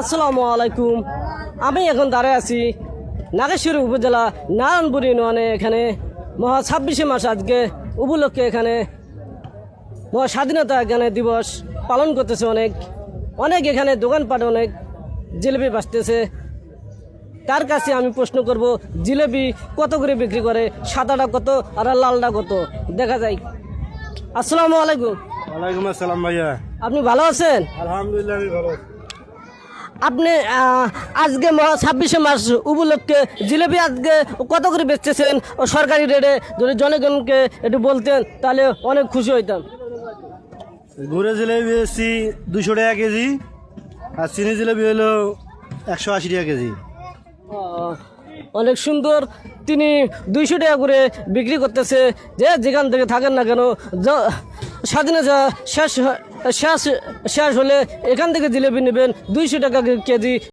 আসসালামু আলাইকুম। আমি এখন দাঁড়ায় আছি নাগেশ্বরী উপজেলা নারায়ণপুর ইউনিয়নে। এখানে মহা 26শে মাস আজকে উপলক্ষে এখানে মহা স্বাধীনতা এখানে দিবস পালন করতেছে। অনেক এখানে দোকানপাট অনেক জিলেপি বাঁচতেছে। তার কাছে আমি প্রশ্ন করব, জিলেপি কত করে বিক্রি করে? সাদাটা কত আর লালটা কত? দেখা যায়। আসসালামু আলাইকুম। ওয়ালাইকুম আসসালাম ভাইয়া। আপনি ভালো আছেন? আলহামদুলিল্লাহ আমি ভালো আছি। আপনি আজকে 26শে মাস উপলক্ষে জিলেপি আজকে কত করে বেচতেছেন সরকারি রেটে? যদি জনগণকে একটু বলতেন তাহলে অনেক খুশি হইতাম। গুড়ে জিলেবি বেশি 200 টাকা কেজি, আর চিনি জিলেবি হলো 180 টাকা কেজি। অনেক সুন্দর। তিনি 200 টাকা করে বিক্রি করতেছে। যেখান থেকে থাকেন না কেন, স্বাধীনতা শেষ হলে এখান থেকে জিলেপি নেবেন 200 টাকা কেজি।